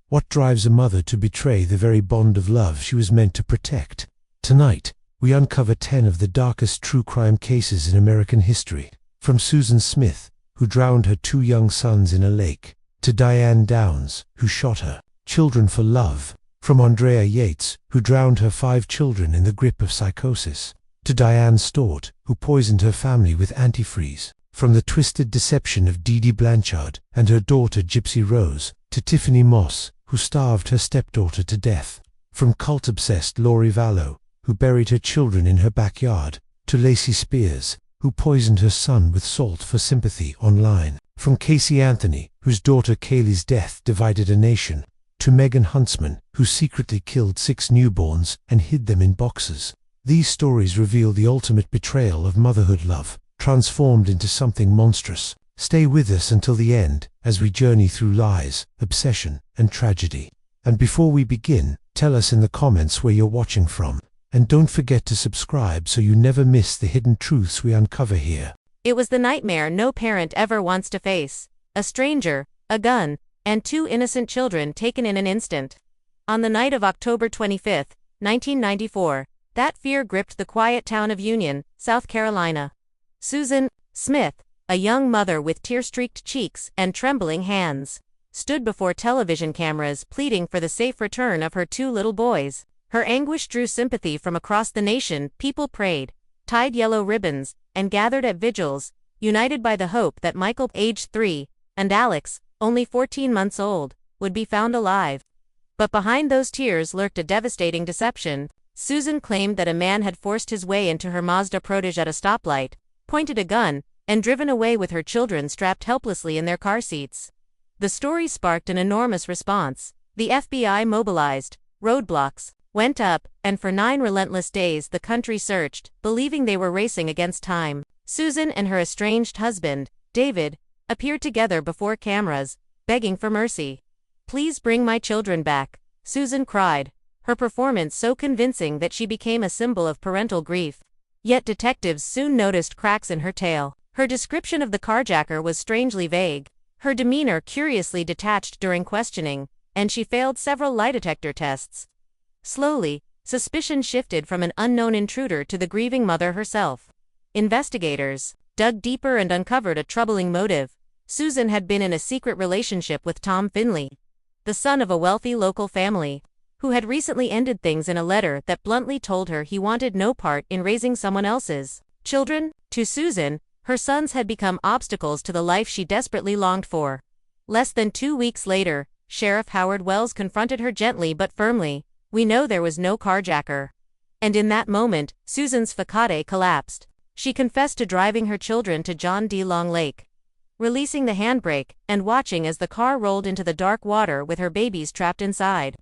What drives a mother to betray the very bond of love she was meant to protect? Tonight, we uncover 10 of the darkest true crime cases in American history. From Susan Smith, who drowned her 2 young sons in a lake, to Diane Downs, who shot her children for love. From Andrea Yates, who drowned her 5 children in the grip of psychosis, to Diane Stort, who poisoned her family with antifreeze. From the twisted deception of Dee Dee Blanchard and her daughter Gypsy Rose, to Tiffany Moss, who starved her stepdaughter to death. From cult-obsessed Lori Vallow, who buried her children in her backyard, to Lacey Spears, who poisoned her son with salt for sympathy online. From Casey Anthony, whose daughter Kaylee's death divided a nation, to Megan Huntsman, who secretly killed 6 newborns and hid them in boxes. These stories reveal the ultimate betrayal of motherhood love, transformed into something monstrous. Stay with us until the end, as we journey through lies, obsession, and tragedy. And before we begin, tell us in the comments where you're watching from. And don't forget to subscribe so you never miss the hidden truths we uncover here. It was the nightmare no parent ever wants to face. A stranger, a gun, and 2 innocent children taken in an instant. On the night of October 25, 1994, that fear gripped the quiet town of Union, South Carolina. Susan Smith, a young mother with tear-streaked cheeks and trembling hands, stood before television cameras pleading for the safe return of her 2 little boys. Her anguish drew sympathy from across the nation. People prayed, tied yellow ribbons, and gathered at vigils, united by the hope that Michael, aged 3, and Alex, only 14 months old, would be found alive. But behind those tears lurked a devastating deception. Susan claimed that a man had forced his way into her Mazda protege at a stoplight, pointed a gun, and driven away with her children strapped helplessly in their car seats. The story sparked an enormous response. The FBI mobilized, roadblocks went up, and for 9 relentless days the country searched, believing they were racing against time. Susan and her estranged husband, David, appeared together before cameras, begging for mercy. "Please bring my children back," Susan cried, her performance so convincing that she became a symbol of parental grief. Yet detectives soon noticed cracks in her tale. Her description of the carjacker was strangely vague, her demeanor curiously detached during questioning, and she failed several lie detector tests. Slowly, suspicion shifted from an unknown intruder to the grieving mother herself. Investigators dug deeper and uncovered a troubling motive. Susan had been in a secret relationship with Tom Finley, the son of a wealthy local family, who had recently ended things in a letter that bluntly told her he wanted no part in raising someone else's children. To Susan, her sons had become obstacles to the life she desperately longed for. Less than 2 weeks later, Sheriff Howard Wells confronted her gently but firmly. "We know there was no carjacker." And in that moment, Susan's facade collapsed. She confessed to driving her children to John D. Long Lake, releasing the handbrake, and watching as the car rolled into the dark water with her babies trapped inside.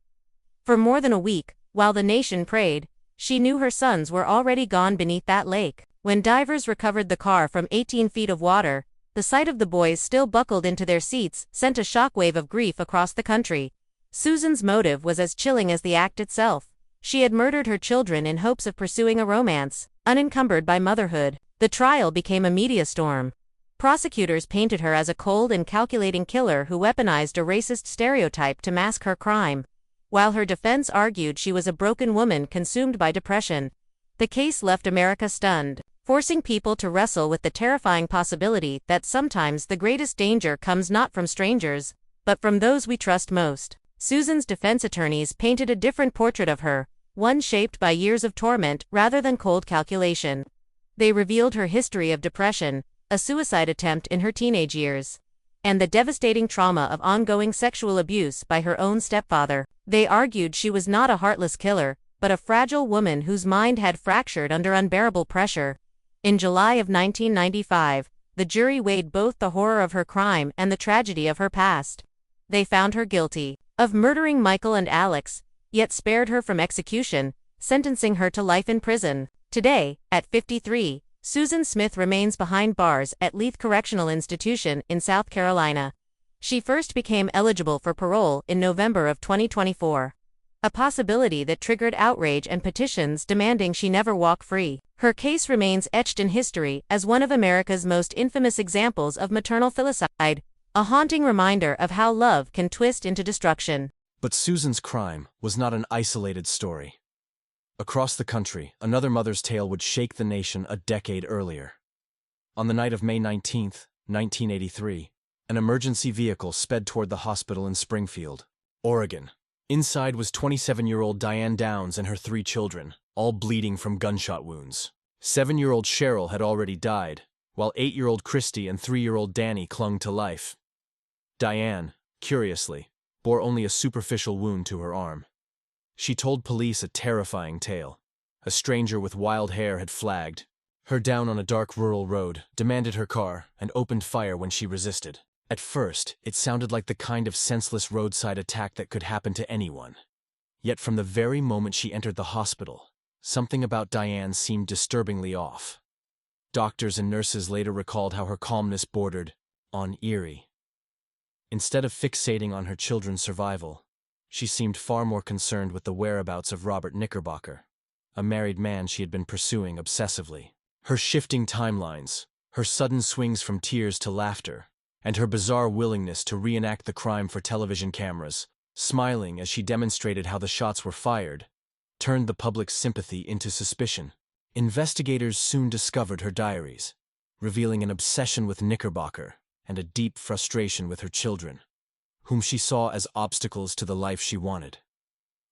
For more than a week, while the nation prayed, she knew her sons were already gone beneath that lake. When divers recovered the car from 18 feet of water, the sight of the boys still buckled into their seats sent a shockwave of grief across the country. Susan's motive was as chilling as the act itself. She had murdered her children in hopes of pursuing a romance, unencumbered by motherhood. The trial became a media storm. Prosecutors painted her as a cold and calculating killer who weaponized a racist stereotype to mask her crime, while her defense argued she was a broken woman consumed by depression. The case left America stunned, forcing people to wrestle with the terrifying possibility that sometimes the greatest danger comes not from strangers, but from those we trust most. Susan's defense attorneys painted a different portrait of her, one shaped by years of torment rather than cold calculation. They revealed her history of depression, a suicide attempt in her teenage years, and the devastating trauma of ongoing sexual abuse by her own stepfather. They argued she was not a heartless killer, but a fragile woman whose mind had fractured under unbearable pressure. In July of 1995, the jury weighed both the horror of her crime and the tragedy of her past. They found her guilty of murdering Michael and Alex, yet spared her from execution, sentencing her to life in prison. Today, at 53, Susan Smith remains behind bars at Leith Correctional Institution in South Carolina. She first became eligible for parole in November of 2024, a possibility that triggered outrage and petitions demanding she never walk free. Her case remains etched in history as one of America's most infamous examples of maternal filicide, a haunting reminder of how love can twist into destruction. But Susan's crime was not an isolated story. Across the country, another mother's tale would shake the nation a decade earlier. On the night of May 19, 1983, an emergency vehicle sped toward the hospital in Springfield, Oregon. Inside was 27-year-old Diane Downs and her 3 children, all bleeding from gunshot wounds. 7-year-old Cheryl had already died, while 8-year-old Christy and 3-year-old Danny clung to life. Diane, curiously, bore only a superficial wound to her arm. She told police a terrifying tale. A stranger with wild hair had flagged her down on a dark rural road, demanded her car, and opened fire when she resisted. At first, it sounded like the kind of senseless roadside attack that could happen to anyone. Yet from the very moment she entered the hospital, something about Diane seemed disturbingly off. Doctors and nurses later recalled how her calmness bordered on eerie. Instead of fixating on her children's survival, she seemed far more concerned with the whereabouts of Robert Knickerbocker, a married man she had been pursuing obsessively. Her shifting timelines, her sudden swings from tears to laughter, and her bizarre willingness to reenact the crime for television cameras, smiling as she demonstrated how the shots were fired, turned the public's sympathy into suspicion. Investigators soon discovered her diaries, revealing an obsession with Knickerbocker and a deep frustration with her children, whom she saw as obstacles to the life she wanted.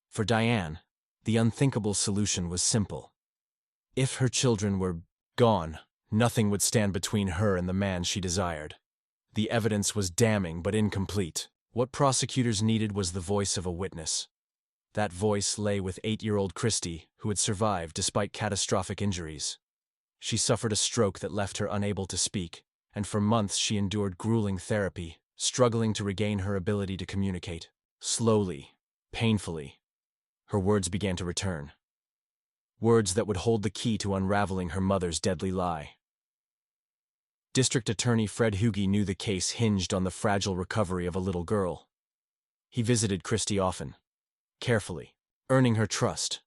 For Diane, the unthinkable solution was simple. If her children were gone, nothing would stand between her and the man she desired. The evidence was damning but incomplete. What prosecutors needed was the voice of a witness. That voice lay with 8-year-old Christy, who had survived despite catastrophic injuries. She suffered a stroke that left her unable to speak, and for months she endured grueling therapy, struggling to regain her ability to communicate. Slowly, painfully, her words began to return. Words that would hold the key to unraveling her mother's deadly lie. District Attorney Fred Hugie knew the case hinged on the fragile recovery of a little girl. He visited Christy often, carefully, earning her trust.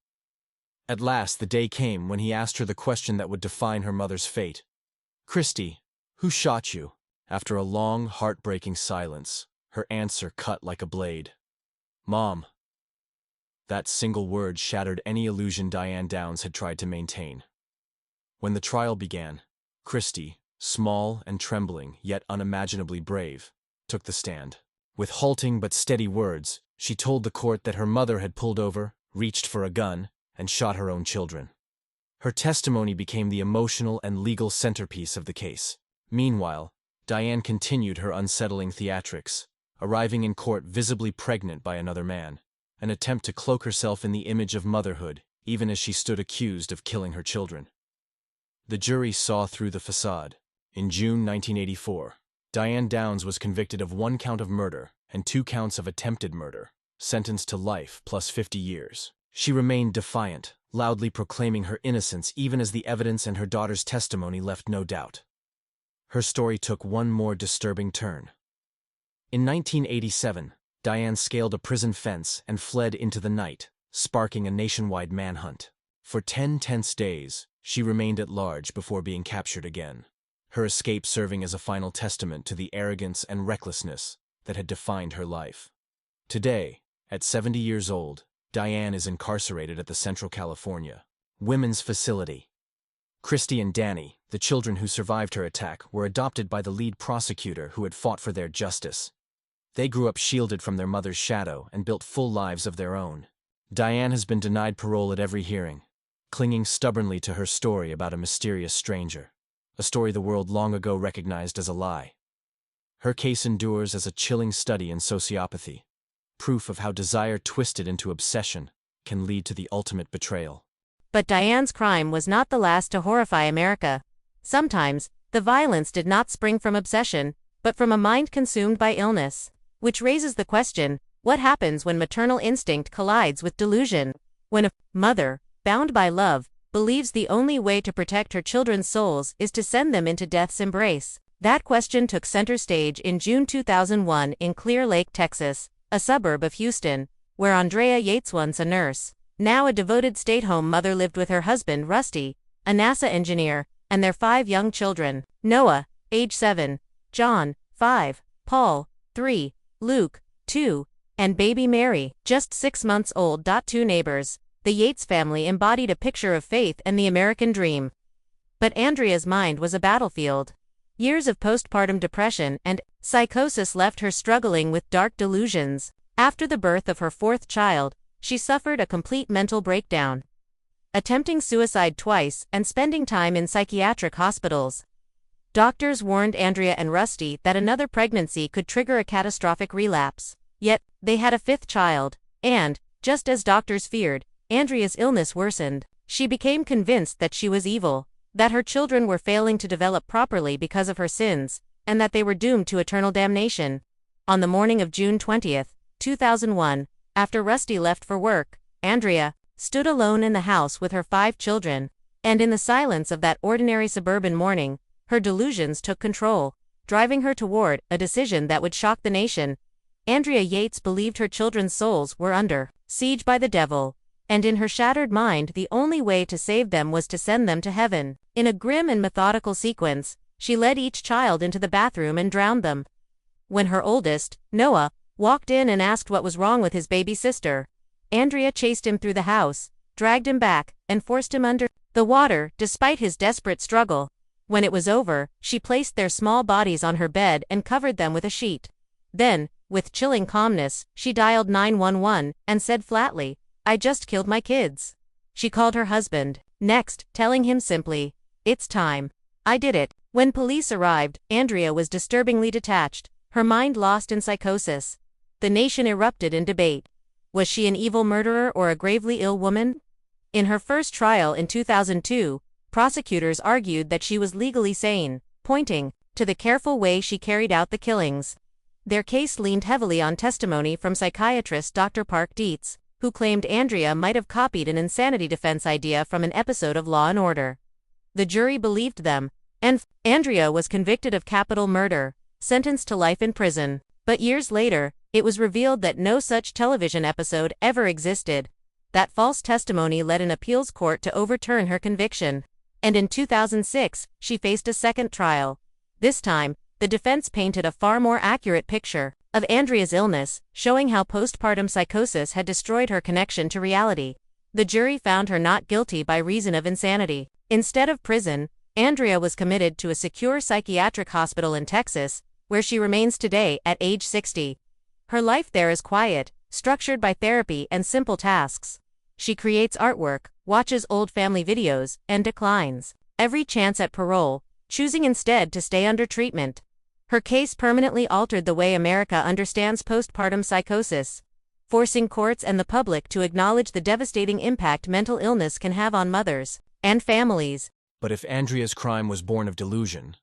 At last, the day came when he asked her the question that would define her mother's fate. "Christy, who shot you?" After a long, heartbreaking silence, her answer cut like a blade. "Mom." That single word shattered any illusion Diane Downs had tried to maintain. When the trial began, Christy, small and trembling, yet unimaginably brave, took the stand. With halting but steady words, she told the court that her mother had pulled over, reached for a gun, and shot her own children. Her testimony became the emotional and legal centerpiece of the case. Meanwhile, Diane continued her unsettling theatrics, arriving in court visibly pregnant by another man, an attempt to cloak herself in the image of motherhood, even as she stood accused of killing her children. The jury saw through the facade. In June 1984, Diane Downs was convicted of 1 count of murder and 2 counts of attempted murder, sentenced to life plus 50 years. She remained defiant, loudly proclaiming her innocence even as the evidence and her daughter's testimony left no doubt. Her story took one more disturbing turn. In 1987, Diane scaled a prison fence and fled into the night, sparking a nationwide manhunt. For 10 tense days, she remained at large before being captured again, her escape serving as a final testament to the arrogance and recklessness that had defined her life. Today, at 70 years old, Diane is incarcerated at the Central California Women's Facility. Christy and Danny, the children who survived her attack, were adopted by the lead prosecutor who had fought for their justice. They grew up shielded from their mother's shadow and built full lives of their own. Diane has been denied parole at every hearing, clinging stubbornly to her story about a mysterious stranger, a story the world long ago recognized as a lie. Her case endures as a chilling study in sociopathy, proof of how desire twisted into obsession can lead to the ultimate betrayal. But Diane's crime was not the last to horrify America. Sometimes, the violence did not spring from obsession, but from a mind consumed by illness. Which raises the question, what happens when maternal instinct collides with delusion? When a mother, bound by love, believes the only way to protect her children's souls is to send them into death's embrace? That question took center stage in June 2001 in Clear Lake, Texas, a suburb of Houston, where Andrea Yates, once a nurse, now a devoted stay-at-home mother, lived with her husband Rusty, a NASA engineer, and their 5 young children: Noah, age 7, John, 5, Paul, 3, Luke, 2, And baby Mary, just 6 months old. Two neighbors. The Yates family embodied a picture of faith and the American dream. But Andrea's mind was a battlefield. Years of postpartum depression and psychosis left her struggling with dark delusions. After the birth of her fourth child, she suffered a complete mental breakdown, attempting suicide twice and spending time in psychiatric hospitals. Doctors warned Andrea and Rusty that another pregnancy could trigger a catastrophic relapse. Yet, they had a fifth child, and, just as doctors feared, Andrea's illness worsened. She became convinced that she was evil, that her children were failing to develop properly because of her sins, and that they were doomed to eternal damnation. On the morning of June 20, 2001, after Rusty left for work, Andrea stood alone in the house with her 5 children, and in the silence of that ordinary suburban morning, her delusions took control, driving her toward a decision that would shock the nation. Andrea Yates believed her children's souls were under siege by the devil, and in her shattered mind the only way to save them was to send them to heaven. In a grim and methodical sequence, she led each child into the bathroom and drowned them. When her oldest, Noah, walked in and asked what was wrong with his baby sister, Andrea chased him through the house, dragged him back, and forced him under the water, despite his desperate struggle. When it was over, she placed their small bodies on her bed and covered them with a sheet. Then, with chilling calmness, she dialed 911 and said flatly, "I just killed my kids." She called her husband next, telling him simply, "It's time. I did it." When police arrived, Andrea was disturbingly detached, her mind lost in psychosis. The nation erupted in debate. Was she an evil murderer or a gravely ill woman? In her first trial in 2002, prosecutors argued that she was legally sane, pointing to the careful way she carried out the killings. Their case leaned heavily on testimony from psychiatrist Dr. Park Dietz, who claimed Andrea might have copied an insanity defense idea from an episode of Law and Order. The jury believed them, and Andrea was convicted of capital murder, sentenced to life in prison. But years later, it was revealed that no such television episode ever existed. That false testimony led an appeals court to overturn her conviction. And in 2006, she faced a second trial. This time, the defense painted a far more accurate picture of Andrea's illness, showing how postpartum psychosis had destroyed her connection to reality. The jury found her not guilty by reason of insanity. Instead of prison, Andrea was committed to a secure psychiatric hospital in Texas, where she remains today at age 60. Her life there is quiet, structured by therapy and simple tasks. She creates artwork, watches old family videos, and declines every chance at parole, choosing instead to stay under treatment. Her case permanently altered the way America understands postpartum psychosis, forcing courts and the public to acknowledge the devastating impact mental illness can have on mothers and families. But if Andrea's crime was born of delusion,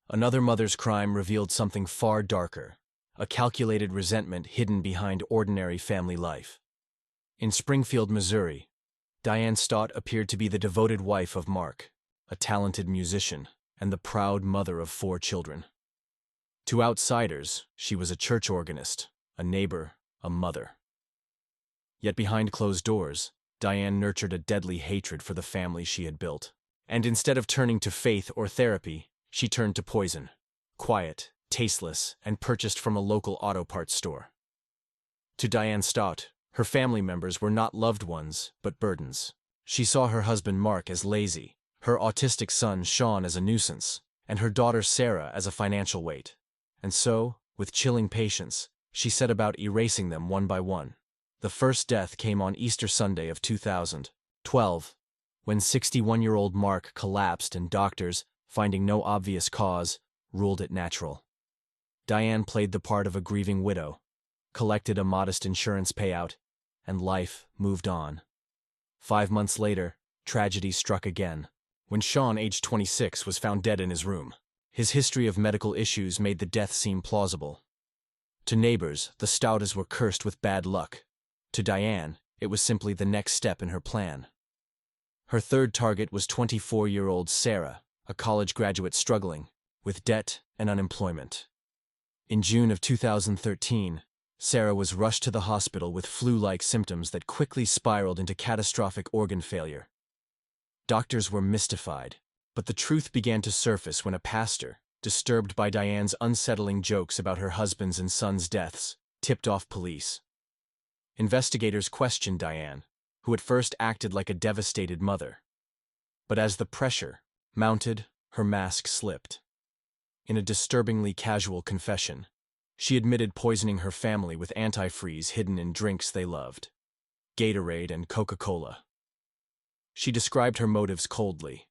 another mother's crime revealed something far darker, a calculated resentment hidden behind ordinary family life. In Springfield, Missouri, Diane Stott appeared to be the devoted wife of Mark, a talented musician, and the proud mother of 4 children. To outsiders, she was a church organist, a neighbor, a mother. Yet behind closed doors, Diane nurtured a deadly hatred for the family she had built. And instead of turning to faith or therapy, she turned to poison, quiet, tasteless, and purchased from a local auto parts store. To Diane Stott, her family members were not loved ones, but burdens. She saw her husband Mark as lazy, her autistic son Sean as a nuisance, and her daughter Sarah as a financial weight. And so, with chilling patience, she set about erasing them one by one. The first death came on Easter Sunday of 2012, when 61-year-old Mark collapsed and doctors, finding no obvious cause, ruled it natural. Diane played the part of a grieving widow, collected a modest insurance payout, and life moved on. 5 months later, tragedy struck again, when Sean, aged 26, was found dead in his room. His history of medical issues made the death seem plausible. To neighbors, the Stouters were cursed with bad luck. To Diane, it was simply the next step in her plan. Her third target was 24-year-old Sarah, a college graduate struggling with debt and unemployment. In June of 2013, Sarah was rushed to the hospital with flu-like symptoms that quickly spiraled into catastrophic organ failure. Doctors were mystified, but the truth began to surface when a pastor, disturbed by Diane's unsettling jokes about her husband's and son's deaths, tipped off police. Investigators questioned Diane, who at first acted like a devastated mother. But as the pressure mounted, her mask slipped. In a disturbingly casual confession, she admitted poisoning her family with antifreeze hidden in drinks they loved, Gatorade and Coca-Cola. She described her motives coldly,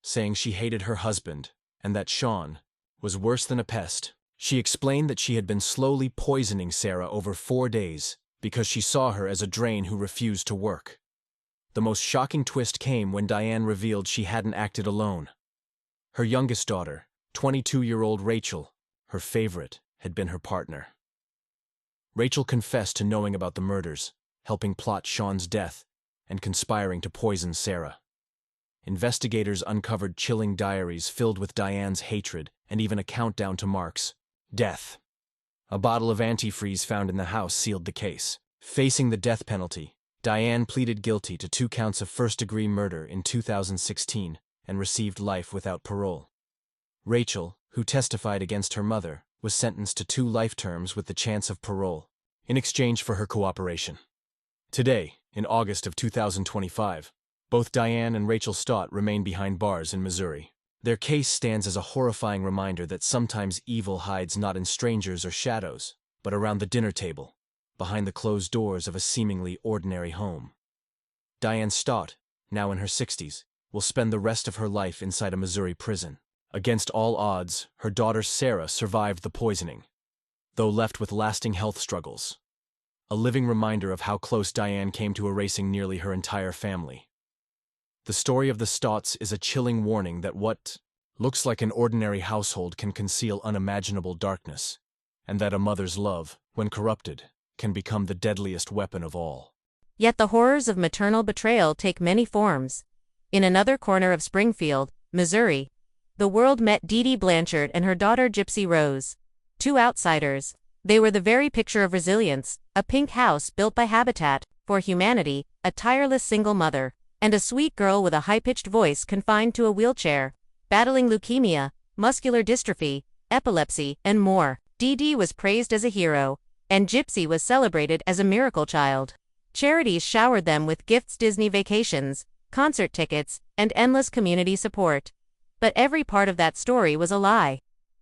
saying she hated her husband and that Sean was worse than a pest. She explained that she had been slowly poisoning Sarah over 4 days because she saw her as a drain who refused to work. The most shocking twist came when Diane revealed she hadn't acted alone. Her youngest daughter, 22-year-old Rachel, her favorite, had been her partner. Rachel confessed to knowing about the murders, helping plot Sean's death, and conspiring to poison Sarah. Investigators uncovered chilling diaries filled with Diane's hatred and even a countdown to Mark's death. A bottle of antifreeze found in the house sealed the case. Facing the death penalty, Diane pleaded guilty to 2 counts of first-degree murder in 2016 and received life without parole. Rachel, who testified against her mother, was sentenced to 2 life terms with the chance of parole, in exchange for her cooperation. Today, in August of 2025, both Diane and Rachel Stott remain behind bars in Missouri. Their case stands as a horrifying reminder that sometimes evil hides not in strangers or shadows, but around the dinner table, behind the closed doors of a seemingly ordinary home. Diane Stott, now in her 60s, will spend the rest of her life inside a Missouri prison. Against all odds, her daughter Sarah survived the poisoning, though left with lasting health struggles. A living reminder of how close Diane came to erasing nearly her entire family. The story of the Stotts is a chilling warning that what looks like an ordinary household can conceal unimaginable darkness, and that a mother's love, when corrupted, can become the deadliest weapon of all. Yet the horrors of maternal betrayal take many forms. In another corner of Springfield, Missouri, the world met Dee Dee Blanchard and her daughter Gypsy Rose. 2 outsiders. They were the very picture of resilience, a pink house built by Habitat for Humanity, a tireless single mother, and a sweet girl with a high-pitched voice confined to a wheelchair, battling leukemia, muscular dystrophy, epilepsy, and more. Dee Dee was praised as a hero, and Gypsy was celebrated as a miracle child. Charities showered them with gifts, Disney vacations, concert tickets, and endless community support. But every part of that story was a lie.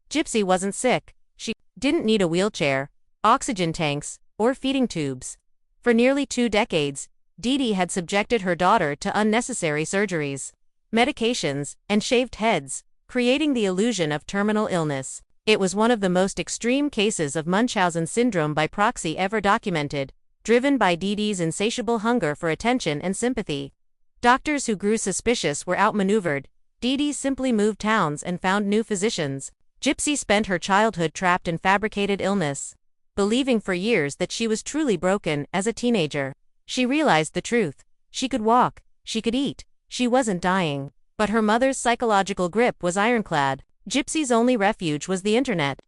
Gypsy wasn't sick. She didn't need a wheelchair, oxygen tanks, or feeding tubes. For nearly 2 decades, Dee Dee had subjected her daughter to unnecessary surgeries, medications, and shaved heads, creating the illusion of terminal illness. It was one of the most extreme cases of Munchausen syndrome by proxy ever documented, driven by Dee Dee's insatiable hunger for attention and sympathy. Doctors who grew suspicious were outmaneuvered. Dee Dee simply moved towns and found new physicians. Gypsy spent her childhood trapped in fabricated illness, believing for years that she was truly broken. As a teenager, she realized the truth. She could walk, she could eat, she wasn't dying. But her mother's psychological grip was ironclad. Gypsy's only refuge was the internet,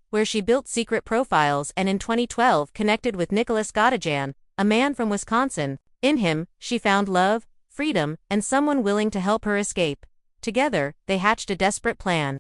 where she built secret profiles and in 2012 connected with Nicholas Godejan, a man from Wisconsin. In him, she found love, freedom, and someone willing to help her escape. Together, they hatched a desperate plan.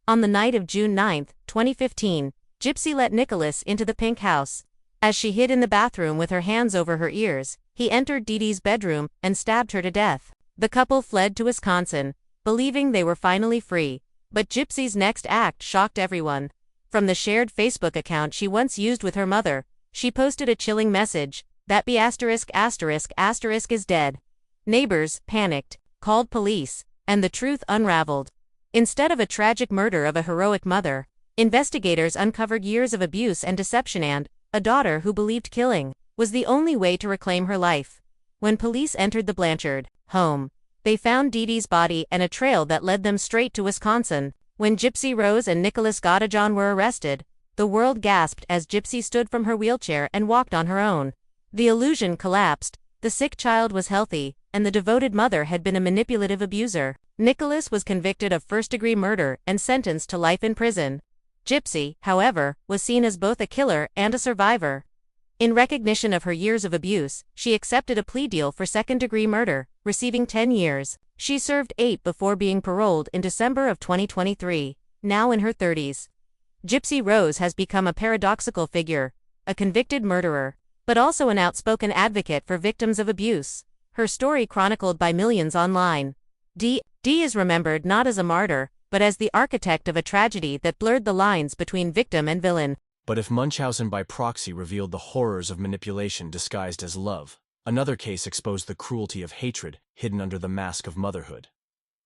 On the night of June 9, 2015, Gypsy let Nicholas into the pink house. As she hid in the bathroom with her hands over her ears, he entered Dee Dee's bedroom and stabbed her to death. The couple fled to Wisconsin, believing they were finally free. But Gypsy's next act shocked everyone. From the shared Facebook account she once used with her mother, she posted a chilling message, "That be asterisk asterisk asterisk is dead." Neighbors, panicked, called police, and the truth unraveled. Instead of a tragic murder of a heroic mother, investigators uncovered years of abuse and deception and a daughter who believed killing was the only way to reclaim her life. When police entered the Blanchard home, they found Dee Dee's body and a trail that led them straight to Wisconsin. When Gypsy Rose and Nicholas Godejan were arrested, the world gasped as Gypsy stood from her wheelchair and walked on her own. The illusion collapsed. The sick child was healthy, and the devoted mother had been a manipulative abuser. Nicholas was convicted of first-degree murder and sentenced to life in prison. Gypsy, however, was seen as both a killer and a survivor. In recognition of her years of abuse, she accepted a plea deal for second-degree murder, receiving 10 years. She served 8 before being paroled in December of 2023, now in her 30s. Gypsy Rose has become a paradoxical figure, a convicted murderer, but also an outspoken advocate for victims of abuse. Her story chronicled by millions online. D is remembered not as a martyr, but as the architect of a tragedy that blurred the lines between victim and villain. But if Munchausen by proxy revealed the horrors of manipulation disguised as love, another case exposed the cruelty of hatred hidden under the mask of motherhood.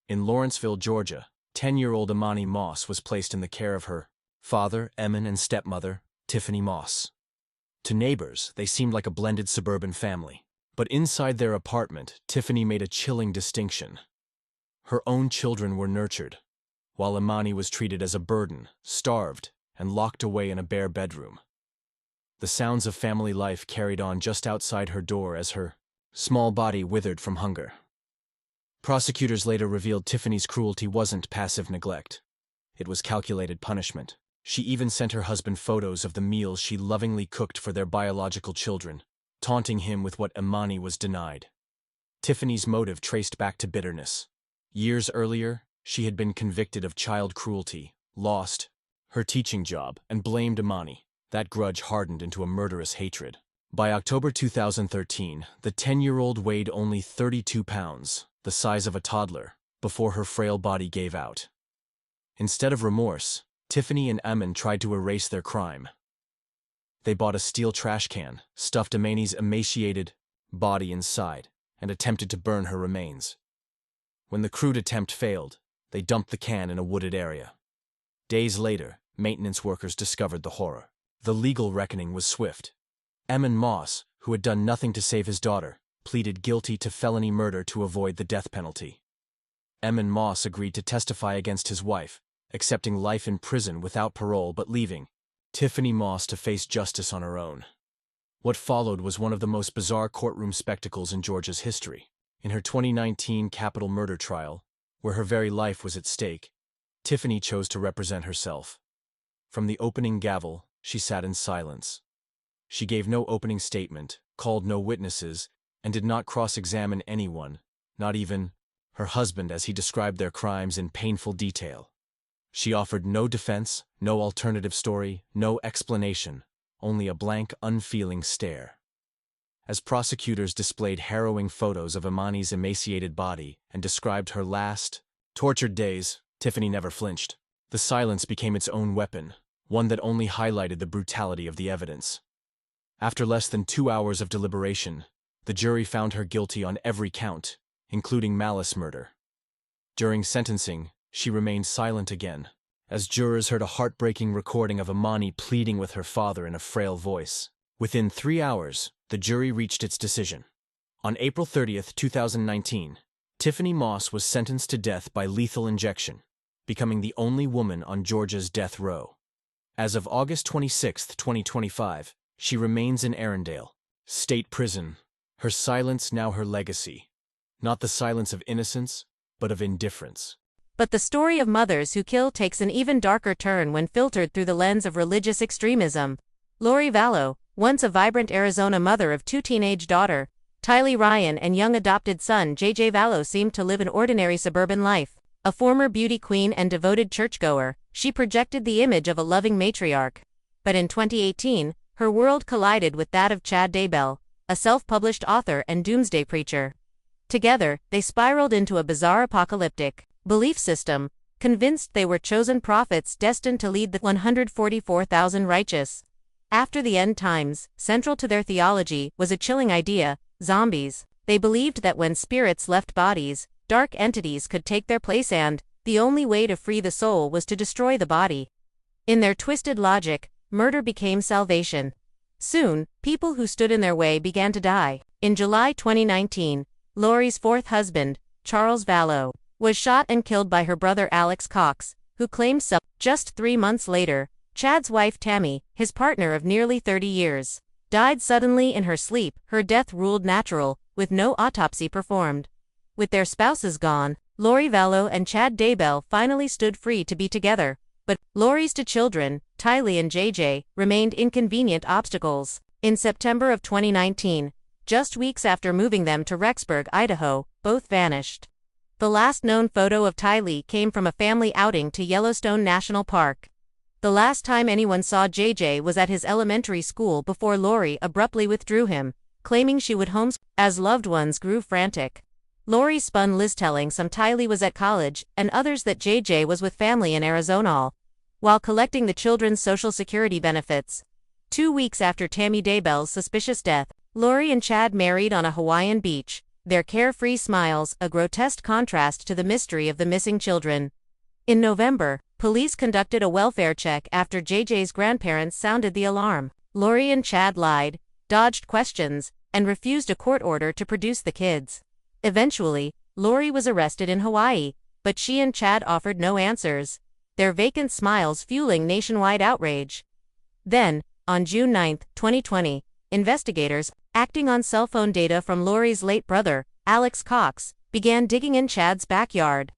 In Lawrenceville, Georgia, 10-year-old Imani Moss was placed in the care of her father, Emin, and stepmother, Tiffany Moss. To neighbors, they seemed like a blended suburban family. But inside their apartment, Tiffany made a chilling distinction. Her own children were nurtured, while Imani was treated as a burden, starved, and locked away in a bare bedroom. The sounds of family life carried on just outside her door as her small body withered from hunger. Prosecutors later revealed Tiffany's cruelty wasn't passive neglect. It was calculated punishment. She even sent her husband photos of the meals she lovingly cooked for their biological children, taunting him with what Imani was denied. Tiffany's motive traced back to bitterness. Years earlier, she had been convicted of child cruelty, lost her teaching job, and blamed Imani. That grudge hardened into a murderous hatred. By October 2013, the 10-year-old weighed only 32 pounds, the size of a toddler, before her frail body gave out. Instead of remorse, Tiffany and Emin tried to erase their crime. They bought a steel trash can, stuffed Imani's emaciated body inside, and attempted to burn her remains. When the crude attempt failed, they dumped the can in a wooded area. Days later, maintenance workers discovered the horror. The legal reckoning was swift. Emin Moss, who had done nothing to save his daughter, pleaded guilty to felony murder to avoid the death penalty. Emin Moss agreed to testify against his wife, accepting life in prison without parole but leaving Tiffany Moss to face justice on her own. What followed was one of the most bizarre courtroom spectacles in Georgia's history. In her 2019 capital murder trial, where her very life was at stake, Tiffany chose to represent herself. From the opening gavel, she sat in silence. She gave no opening statement, called no witnesses, and did not cross-examine anyone, not even her husband as he described their crimes in painful detail. She offered no defense, no alternative story, no explanation, only a blank, unfeeling stare. As prosecutors displayed harrowing photos of Imani's emaciated body and described her last, tortured days, Tiffany never flinched. The silence became its own weapon, one that only highlighted the brutality of the evidence. After less than 2 hours of deliberation, the jury found her guilty on every count, including malice murder. During sentencing, she remained silent again, as jurors heard a heartbreaking recording of Imani pleading with her father in a frail voice. Within 3 hours, the jury reached its decision. On April 30, 2019, Tiffany Moss was sentenced to death by lethal injection, becoming the only woman on Georgia's death row. As of August 26, 2025, she remains in Arendelle State Prison, her silence now her legacy. Not the silence of innocence, but of indifference. But the story of mothers who kill takes an even darker turn when filtered through the lens of religious extremism. Lori Vallow, once a vibrant Arizona mother of 2 teenage daughters, Tylee Ryan and young adopted son JJ Vallow, seemed to live an ordinary suburban life. A former beauty queen and devoted churchgoer, she projected the image of a loving matriarch. But in 2018, her world collided with that of Chad Daybell, a self-published author and doomsday preacher. Together, they spiraled into a bizarre apocalyptic belief system, convinced they were chosen prophets destined to lead the 144,000 righteous. After the end times, central to their theology was a chilling idea: zombies. They believed that when spirits left bodies, dark entities could take their place and, the only way to free the soul was to destroy the body. In their twisted logic, murder became salvation. Soon, people who stood in their way began to die. In July 2019, Lori's fourth husband, Charles Vallow, was shot and killed by her brother Alex Cox, who claimed self. Just 3 months later, Chad's wife Tammy, his partner of nearly 30 years, died suddenly in her sleep. Her death ruled natural, with no autopsy performed. With their spouses gone, Lori Vallow and Chad Daybell finally stood free to be together. But Lori's 2 children, Tylee and JJ, remained inconvenient obstacles. In September of 2019, just weeks after moving them to Rexburg, Idaho, both vanished. The last known photo of Tylee came from a family outing to Yellowstone National Park. The last time anyone saw JJ was at his elementary school before Lori abruptly withdrew him, claiming she would homeschool as loved ones grew frantic. Lori spun Liz telling some Tylee was at college and others that JJ was with family in Arizona, while collecting the children's Social Security benefits. 2 weeks after Tammy Daybell's suspicious death, Lori and Chad married on a Hawaiian beach, their carefree smiles a grotesque contrast to the mystery of the missing children. In November, police conducted a welfare check after JJ's grandparents sounded the alarm. Lori and Chad lied, dodged questions, and refused a court order to produce the kids. Eventually, Lori was arrested in Hawaii, but she and Chad offered no answers, their vacant smiles fueling nationwide outrage. Then, on June 9, 2020, investigators, acting on cell phone data from Lori's late brother, Alex Cox, began digging in Chad's backyard.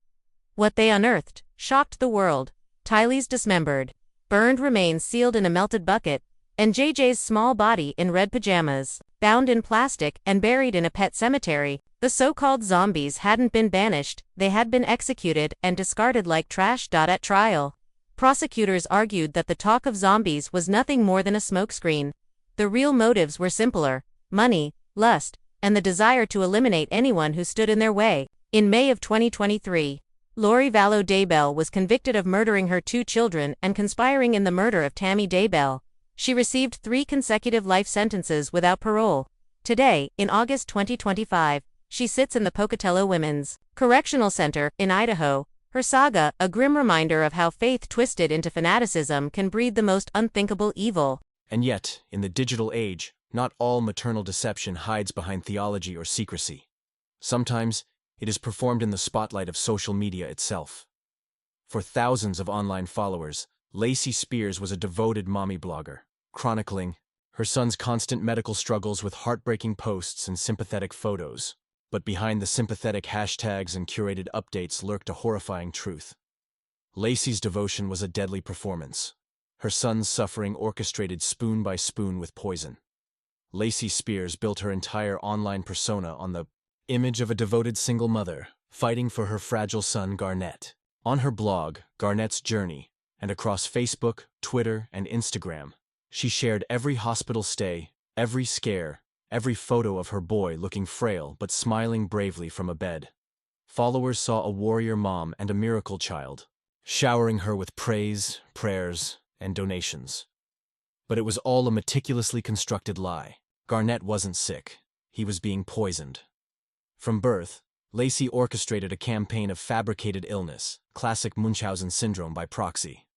What they unearthed shocked the world. Tylee's dismembered, burned remains sealed in a melted bucket, and JJ's small body in red pajamas, bound in plastic and buried in a pet cemetery. The so-called zombies hadn't been banished, they had been executed and discarded like trash. At trial, prosecutors argued that the talk of zombies was nothing more than a smokescreen. The real motives were simpler: money, lust, and the desire to eliminate anyone who stood in their way. In May of 2023, Lori Vallow Daybell was convicted of murdering her 2 children and conspiring in the murder of Tammy Daybell. She received 3 consecutive life sentences without parole. Today, in August 2025, she sits in the Pocatello Women's Correctional Center in Idaho. Her saga, a grim reminder of how faith twisted into fanaticism can breed the most unthinkable evil. And yet, in the digital age, not all maternal deception hides behind theology or secrecy. Sometimes, it is performed in the spotlight of social media itself. For thousands of online followers, Lacey Spears was a devoted mommy blogger, chronicling her son's constant medical struggles with heartbreaking posts and sympathetic photos. But behind the sympathetic hashtags and curated updates lurked a horrifying truth. Lacey's devotion was a deadly performance, her son's suffering orchestrated spoon by spoon with poison. Lacey Spears built her entire online persona on the image of a devoted single mother, fighting for her fragile son Garnett. On her blog, Garnett's Journey, and across Facebook, Twitter, and Instagram, she shared every hospital stay, every scare, every photo of her boy looking frail but smiling bravely from a bed. Followers saw a warrior mom and a miracle child, showering her with praise, prayers, and donations. But it was all a meticulously constructed lie. Garnett wasn't sick. He was being poisoned. From birth, Lacey orchestrated a campaign of fabricated illness, classic Munchausen syndrome by proxy.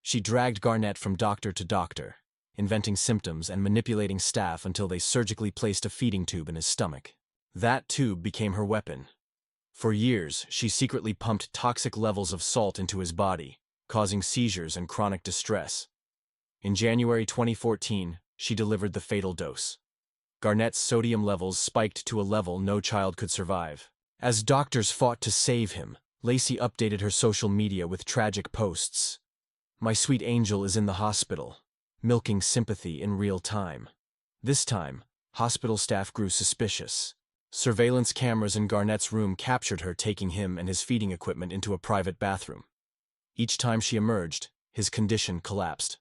She dragged Garnett from doctor to doctor, inventing symptoms and manipulating staff until they surgically placed a feeding tube in his stomach. That tube became her weapon. For years, she secretly pumped toxic levels of salt into his body, causing seizures and chronic distress. In January 2014, she delivered the fatal dose. Garnett's sodium levels spiked to a level no child could survive. As doctors fought to save him, Lacey updated her social media with tragic posts. "My sweet angel is in the hospital," milking sympathy in real time. This time, hospital staff grew suspicious. Surveillance cameras in Garnett's room captured her taking him and his feeding equipment into a private bathroom. Each time she emerged, his condition collapsed.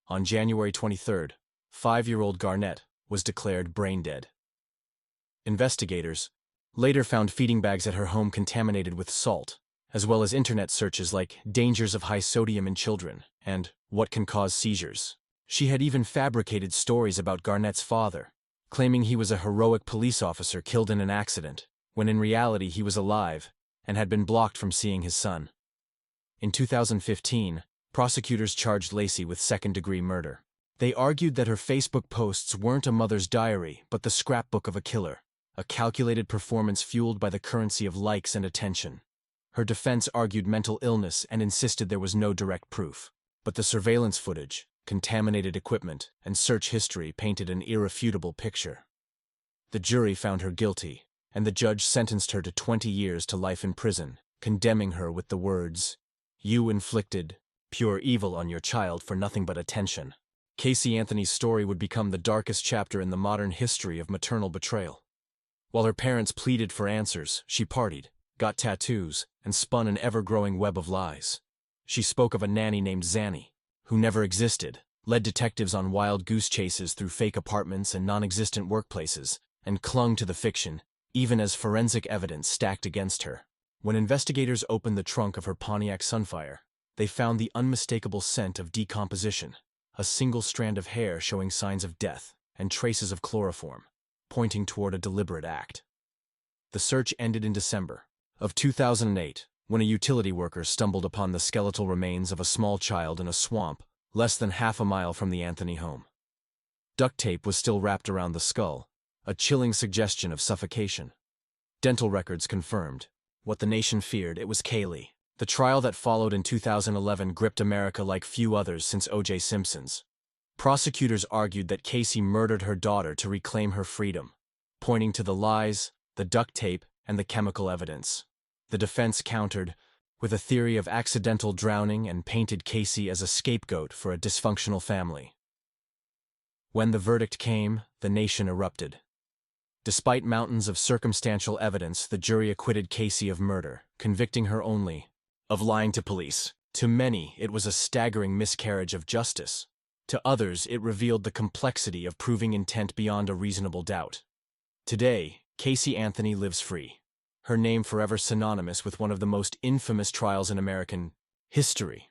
On January 23, 5-year-old Garnett was declared brain dead. Investigators later found feeding bags at her home contaminated with salt, as well as internet searches like "dangers of high sodium in children" and "what can cause seizures." She had even fabricated stories about Garnett's father, claiming he was a heroic police officer killed in an accident, when in reality he was alive and had been blocked from seeing his son. In 2015, prosecutors charged Lacey with second-degree murder. They argued that her Facebook posts weren't a mother's diary, but the scrapbook of a killer, a calculated performance fueled by the currency of likes and attention. Her defense argued mental illness and insisted there was no direct proof. But the surveillance footage, contaminated equipment, and search history painted an irrefutable picture. The jury found her guilty, and the judge sentenced her to 20 years to life in prison, condemning her with the words, "You inflicted pure evil on your child for nothing but attention." Casey Anthony's story would become the darkest chapter in the modern history of maternal betrayal. While her parents pleaded for answers, she partied, got tattoos, and spun an ever-growing web of lies. She spoke of a nanny named Zanny, who never existed, led detectives on wild goose chases through fake apartments and non-existent workplaces, and clung to the fiction, even as forensic evidence stacked against her. When investigators opened the trunk of her Pontiac Sunfire, they found the unmistakable scent of decomposition, a single strand of hair showing signs of death, and traces of chloroform, pointing toward a deliberate act. The search ended in December of 2008, when a utility worker stumbled upon the skeletal remains of a small child in a swamp less than half a mile from the Anthony home. Duct tape was still wrapped around the skull, a chilling suggestion of suffocation. Dental records confirmed what the nation feared: it was Kaylee. The trial that followed in 2011 gripped America like few others since O.J. Simpson's. Prosecutors argued that Casey murdered her daughter to reclaim her freedom, pointing to the lies, the duct tape, and the chemical evidence. The defense countered with a theory of accidental drowning and painted Casey as a scapegoat for a dysfunctional family. When the verdict came, the nation erupted. Despite mountains of circumstantial evidence, the jury acquitted Casey of murder, convicting her only of lying to police. To many, it was a staggering miscarriage of justice. To others, it revealed the complexity of proving intent beyond a reasonable doubt. Today, Casey Anthony lives free, her name forever synonymous with one of the most infamous trials in American history.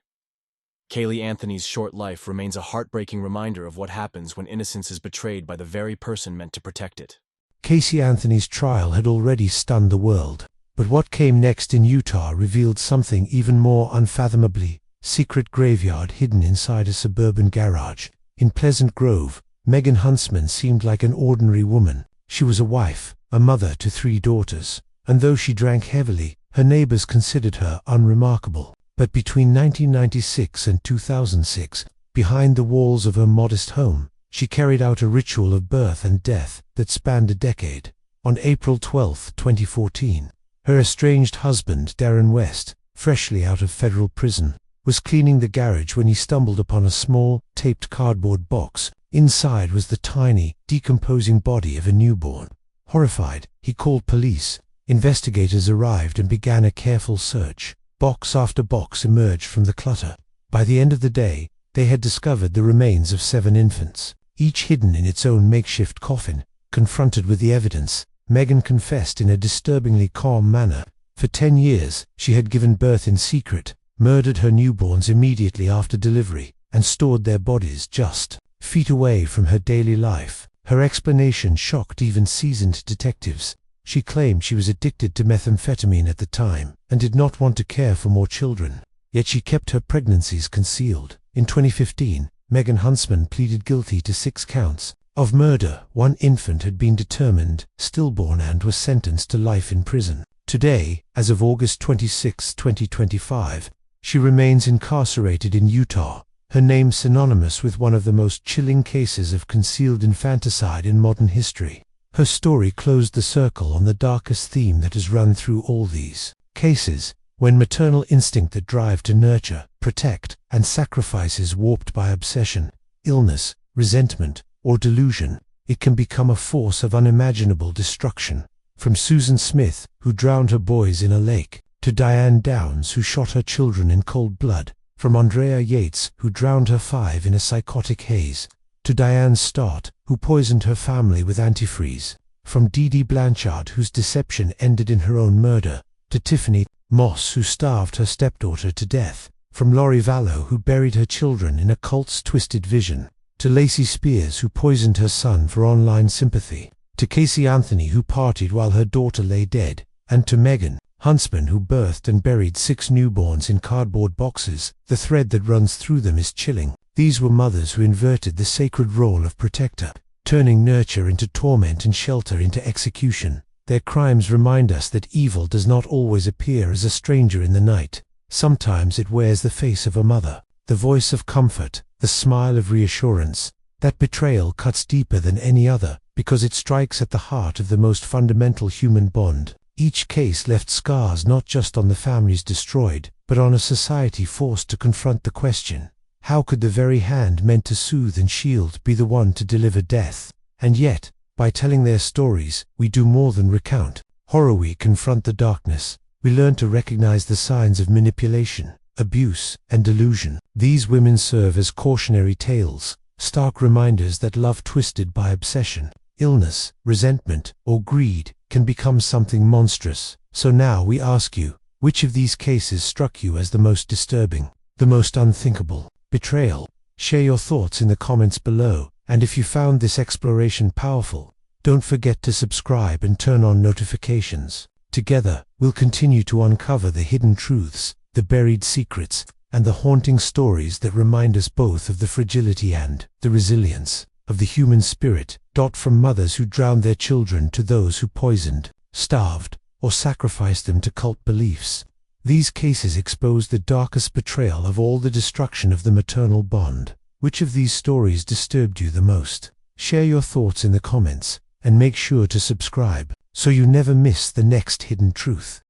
Kaylee Anthony's short life remains a heartbreaking reminder of what happens when innocence is betrayed by the very person meant to protect it. Casey Anthony's trial had already stunned the world, but what came next in Utah revealed something even more unfathomably: secret graveyard hidden inside a suburban garage. In Pleasant Grove, Megan Huntsman seemed like an ordinary woman. She was a wife, a mother to 3 daughters, and though she drank heavily, her neighbors considered her unremarkable. But between 1996 and 2006, behind the walls of her modest home, she carried out a ritual of birth and death that spanned a decade. On April 12, 2014, her estranged husband, Darren West, freshly out of federal prison, was cleaning the garage when he stumbled upon a small, taped cardboard box. Inside was the tiny, decomposing body of a newborn. Horrified, he called police. Investigators arrived and began a careful search. Box after box emerged from the clutter. By the end of the day, they had discovered the remains of 7 infants, each hidden in its own makeshift coffin. Confronted with the evidence, Megan confessed in a disturbingly calm manner. For 10 years, she had given birth in secret, murdered her newborns immediately after delivery, and stored their bodies just feet away from her daily life. Her explanation shocked even seasoned detectives. She claimed she was addicted to methamphetamine at the time and did not want to care for more children. Yet she kept her pregnancies concealed. In 2015, Megan Huntsman pleaded guilty to 6 counts of murder. 1 infant had been determined stillborn and was sentenced to life in prison. Today, as of August 26, 2025, she remains incarcerated in Utah, her name synonymous with one of the most chilling cases of concealed infanticide in modern history. Her story closed the circle on the darkest theme that has run through all these cases: when maternal instinct, that drive to nurture, protect, and sacrifice is warped by obsession, illness, resentment, or delusion, it can become a force of unimaginable destruction. From Susan Smith, who drowned her boys in a lake, to Diane Downs, who shot her children in cold blood; from Andrea Yates, who drowned her 5 in a psychotic haze, to Diane Stott, who poisoned her family with antifreeze; from Dee Dee Blanchard, whose deception ended in her own murder, to Tiffany Moss, who starved her stepdaughter to death; from Lori Vallow, who buried her children in a cult's twisted vision, to Lacey Spears, who poisoned her son for online sympathy, to Casey Anthony, who partied while her daughter lay dead, and to Megan Huntsman, who birthed and buried 6 newborns in cardboard boxes. The thread that runs through them is chilling. These were mothers who inverted the sacred role of protector, turning nurture into torment and shelter into execution. Their crimes remind us that evil does not always appear as a stranger in the night. Sometimes it wears the face of a mother, the voice of comfort, the smile of reassurance. That betrayal cuts deeper than any other, because it strikes at the heart of the most fundamental human bond. Each case left scars not just on the families destroyed, but on a society forced to confront the question: how could the very hand meant to soothe and shield be the one to deliver death? And yet, by telling their stories, we do more than recount horror. We confront the darkness. We learn to recognize the signs of manipulation, abuse, and delusion. These women serve as cautionary tales, stark reminders that love twisted by obsession, illness, resentment, or greed can become something monstrous. So now we ask you, which of these cases struck you as the most disturbing, the most unthinkable? Betrayal. Share your thoughts in the comments below, and if you found this exploration powerful, don't forget to subscribe and turn on notifications. Together, we'll continue to uncover the hidden truths, the buried secrets, and the haunting stories that remind us both of the fragility and the resilience of the human spirit. From mothers who drowned their children to those who poisoned, starved, or sacrificed them to cult beliefs. These cases expose the darkest betrayal of all, the destruction of the maternal bond. Which of these stories disturbed you the most? Share your thoughts in the comments, and make sure to subscribe so you never miss the next hidden truth.